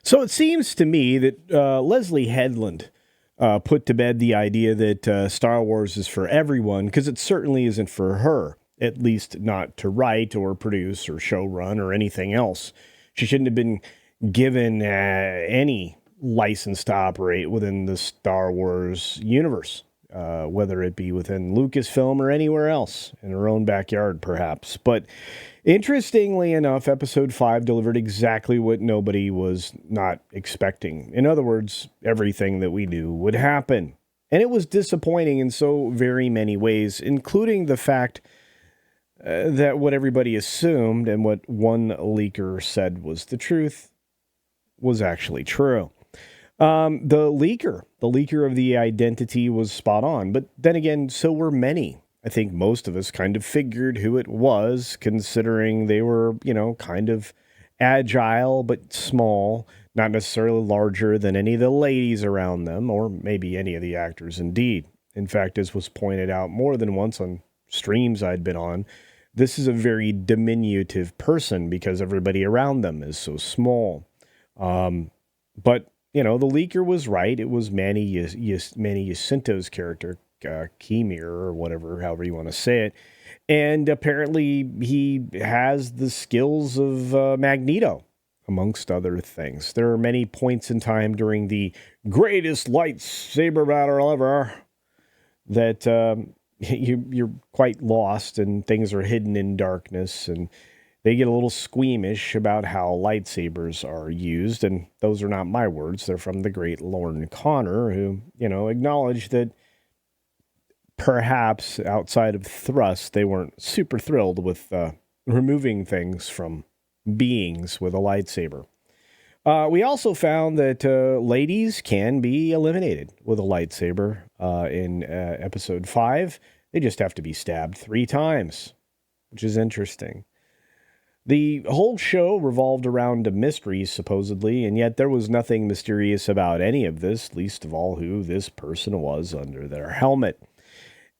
So it seems to me that Leslye Headland put to bed the idea that Star Wars is for everyone, because it certainly isn't for her, at least not to write or produce or showrun or anything else. She shouldn't have been given any license to operate within the Star Wars universe, whether it be within Lucasfilm or anywhere else, in her own backyard, perhaps. But interestingly enough, Episode 5 delivered exactly what nobody was not expecting. In other words, everything that we knew would happen. And it was disappointing in so very many ways, including the fact that what everybody assumed and what one leaker said was the truth was actually true. The leaker of the identity was spot on. But then again, so were many. I think most of us kind of figured who it was, considering they were, kind of agile but small, not necessarily larger than any of the ladies around them, or maybe any of the actors indeed. In fact, as was pointed out more than once on streams I'd been on, this is a very diminutive person because everybody around them is so small. But, the leaker was right. It was Manny Jacinto's character, Kemir, or whatever, however you want to say it. And apparently he has the skills of Magneto, amongst other things. There are many points in time during the greatest lightsaber battle ever that you're quite lost and things are hidden in darkness, and they get a little squeamish about how lightsabers are used. And those are not my words. They're from the great Lorne Connor, who, acknowledged that perhaps outside of thrust, they weren't super thrilled with removing things from beings with a lightsaber. We also found that ladies can be eliminated with a lightsaber in Episode 5. They just have to be stabbed 3 times, which is interesting. The whole show revolved around a mystery, supposedly, and yet there was nothing mysterious about any of this, least of all who this person was under their helmet.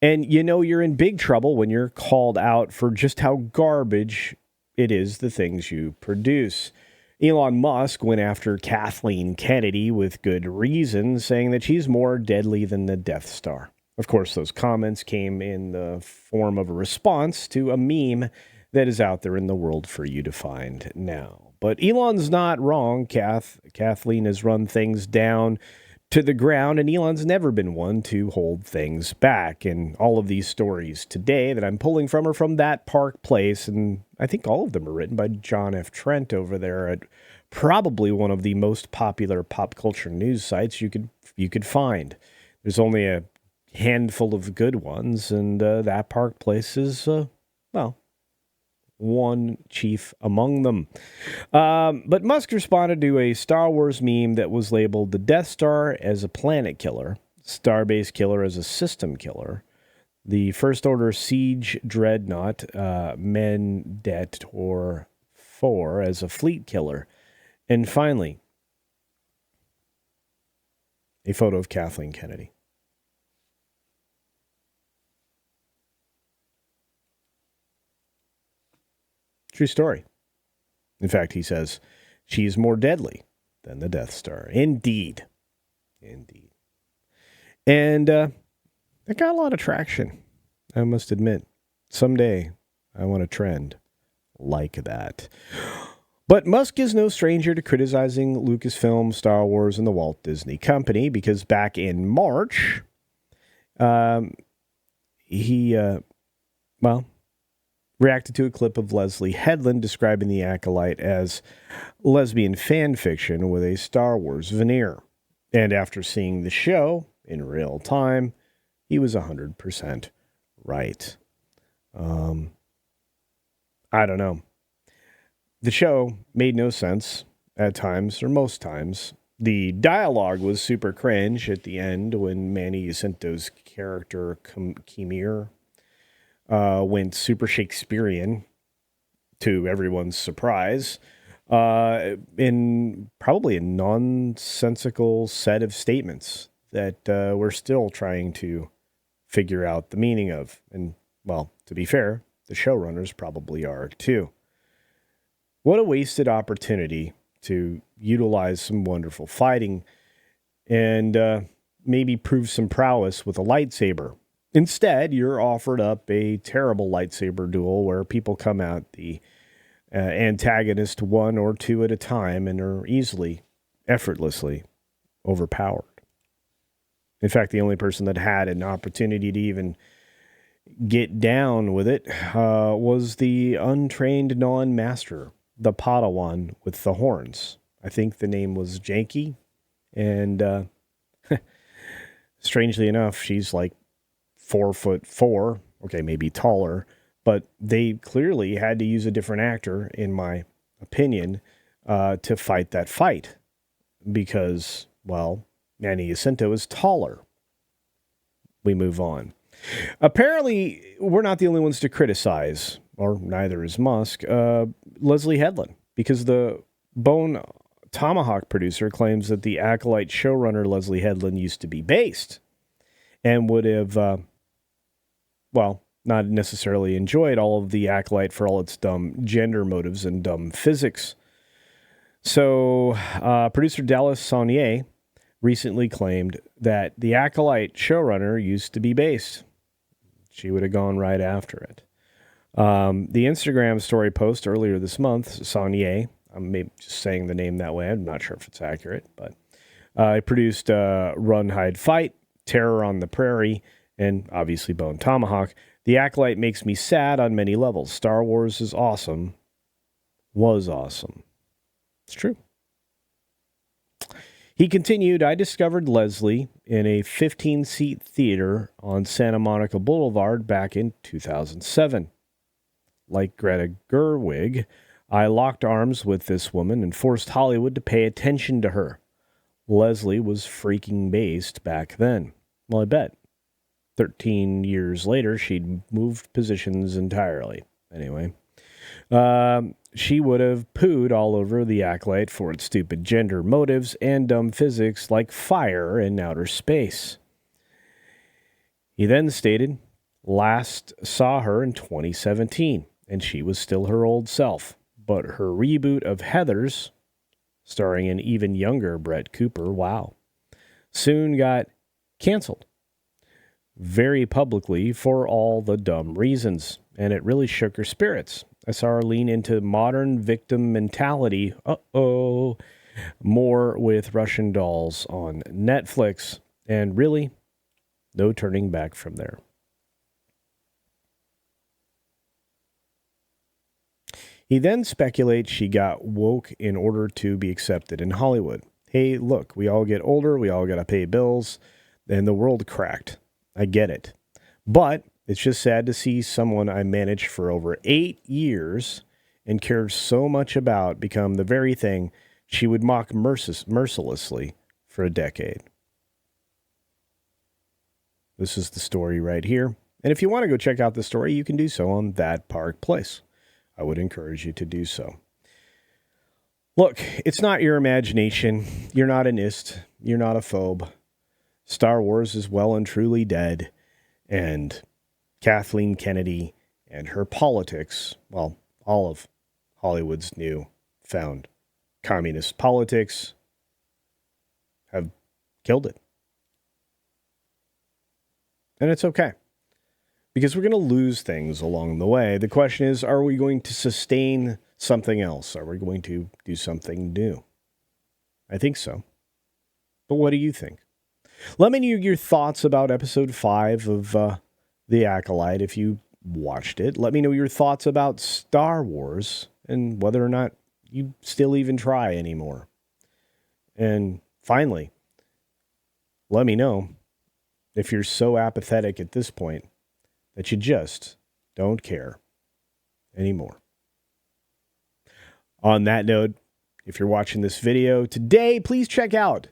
And you're in big trouble when you're called out for just how garbage it is, the things you produce. Elon Musk went after Kathleen Kennedy with good reason, saying that she's more deadly than the Death Star. Of course, those comments came in the form of a response to a meme that is out there in the world for you to find now. But Elon's not wrong. Kathleen has run things down to the ground, and Elon's never been one to hold things back. And all of these stories today that I'm pulling from are from That Park Place, and I think all of them are written by John F. Trent over there at probably one of the most popular pop culture news sites you could find. There's only a handful of good ones, and That Park Place is, one chief among them. But Musk responded to a Star Wars meme that was labeled the Death Star as a planet killer, Starbase Killer as a system killer, the First Order Siege Dreadnought Mendator 4 as a fleet killer, and finally, a photo of Kathleen Kennedy. True story. In fact, he says she's more deadly than the Death Star. Indeed. And it got a lot of traction, I must admit. Someday, I want a trend like that. But Musk is no stranger to criticizing Lucasfilm, Star Wars, and the Walt Disney Company, because back in March, he reacted to a clip of Leslye Headland describing the Acolyte as lesbian fan fiction with a Star Wars veneer. And after seeing the show in real time, he was 100% right. I don't know. The show made no sense at times, or most times. The dialogue was super cringe at the end when Manny Jacinto's character, Kemir, went super Shakespearean, to everyone's surprise, in probably a nonsensical set of statements that we're still trying to figure out the meaning of. And, well, to be fair, the showrunners probably are too. What a wasted opportunity to utilize some wonderful fighting and maybe prove some prowess with a lightsaber. Instead, you're offered up a terrible lightsaber duel where people come at the antagonist one or two at a time and are easily, effortlessly overpowered. In fact, the only person that had an opportunity to even get down with it was the untrained non-master, the Padawan with the horns. I think the name was Janky, and strangely enough, she's like 4'4", okay, maybe taller, but they clearly had to use a different actor, in my opinion, to fight that fight because, well, Manny Jacinto is taller. We move on. Apparently, we're not the only ones to criticize, or neither is Musk, Leslye Headland, because the Bone Tomahawk producer claims that the Acolyte showrunner Leslye Headland used to be based and would have, not necessarily enjoyed all of the Acolyte for all its dumb gender motives and dumb physics. So, producer Dallas Saunier recently claimed that the Acolyte showrunner used to be based. She would have gone right after it. The Instagram story post earlier this month, Saunier, I'm maybe just saying the name that way, I'm not sure if it's accurate, but it produced Run, Hide, Fight, Terror on the Prairie, and obviously Bone Tomahawk. The Acolyte makes me sad on many levels. Star Wars is awesome. Was awesome. It's true. He continued, I discovered Leslye in a 15-seat theater on Santa Monica Boulevard back in 2007. Like Greta Gerwig, I locked arms with this woman and forced Hollywood to pay attention to her. Leslye was freaking based back then. Well, I bet. 13 years later, she'd moved positions entirely. Anyway, she would have pooed all over the Acolyte for its stupid gender motives and dumb physics like fire in outer space. He then stated, last saw her in 2017, and she was still her old self. But her reboot of Heathers, starring an even younger Brett Cooper, soon got canceled. Very publicly for all the dumb reasons, and it really shook her spirits. I saw her lean into modern victim mentality, more with Russian dolls on Netflix, and really, no turning back from there. He then speculates she got woke in order to be accepted in Hollywood. Hey, look, we all get older, we all got to pay bills, and the world cracked. I get it. But it's just sad to see someone I managed for over 8 years and cared so much about become the very thing she would mock mercilessly for a decade. This is the story right here. And if you want to go check out the story, you can do so on That Park Place. I would encourage you to do so. Look, it's not your imagination. You're not an ist. You're not a phobe. Star Wars is well and truly dead, and Kathleen Kennedy and her politics, well, all of Hollywood's new found communist politics have killed it. And it's okay, because we're going to lose things along the way. The question is, are we going to sustain something else? Are we going to do something new? I think so. But what do you think? Let me know your thoughts about episode 5 of The Acolyte if you watched it. Let me know your thoughts about Star Wars and whether or not you still even try anymore. And finally, let me know if you're so apathetic at this point that you just don't care anymore. On that note, if you're watching this video today, please check out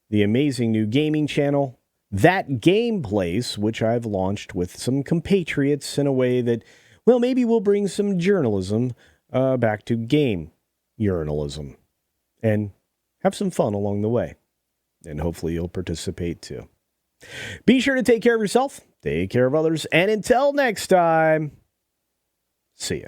the amazing new gaming channel, That Game Place, which I've launched with some compatriots in a way that, well, maybe we'll bring some journalism back to game journalism and have some fun along the way. And hopefully you'll participate too. Be sure to take care of yourself, take care of others, and until next time, see ya.